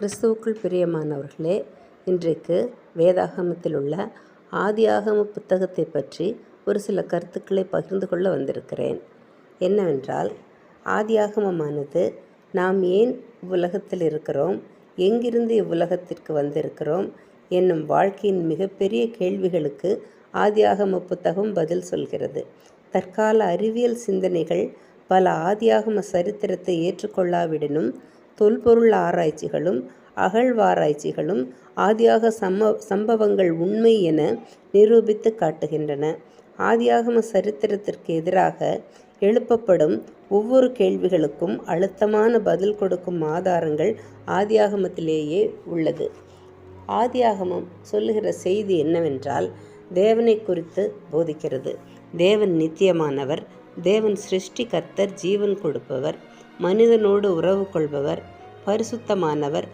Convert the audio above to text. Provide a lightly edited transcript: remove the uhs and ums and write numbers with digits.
கிறிஸ்துவுக்குள் பிரியமானவர்களே, இன்றைக்கு வேதாகமத்தில் உள்ள ஆதியாகம புத்தகத்தை பற்றி ஒரு சில கருத்துக்களை பகிர்ந்து கொள்ள வந்திருக்கிறேன். என்னவென்றால், ஆதியாகமமானது நாம் ஏன் இவ்வுலகத்தில் இருக்கிறோம், எங்கிருந்து இவ்வுலகத்திற்கு வந்திருக்கிறோம் என்னும் வாழ்க்கையின் மிகப்பெரிய கேள்விகளுக்கு ஆதியாகம புத்தகம் பதில் சொல்கிறது. தற்கால அறிவியல் சிந்தனைகள் பல ஆதியாகம சரித்திரத்தை ஏற்றுக்கொள்ளாவிடனும் தொல்பொருள் ஆராய்ச்சிகளும் அகழ்வாராய்ச்சிகளும் ஆதியாக சம்பவங்கள் உண்மை என நிரூபித்து காட்டுகின்றன. ஆதியாகம சரித்திரத்திற்கு எதிராக எழுப்பப்படும் ஒவ்வொரு கேள்விகளுக்கும் அழுத்தமான பதில் கொடுக்கும் ஆதாரங்கள் ஆதியாகமத்திலேயே உள்ளது. ஆதியாகமம் சொல்லுகிற செய்தி என்னவென்றால், தேவனை குறித்து போதிக்கிறது. தேவன் நித்தியமானவர், தேவன் சிருஷ்டிகர்த்தர், ஜீவன் கொடுப்பவர், மனிதனோடு உறவு கொள்பவர், பரிசுத்தமானவர்,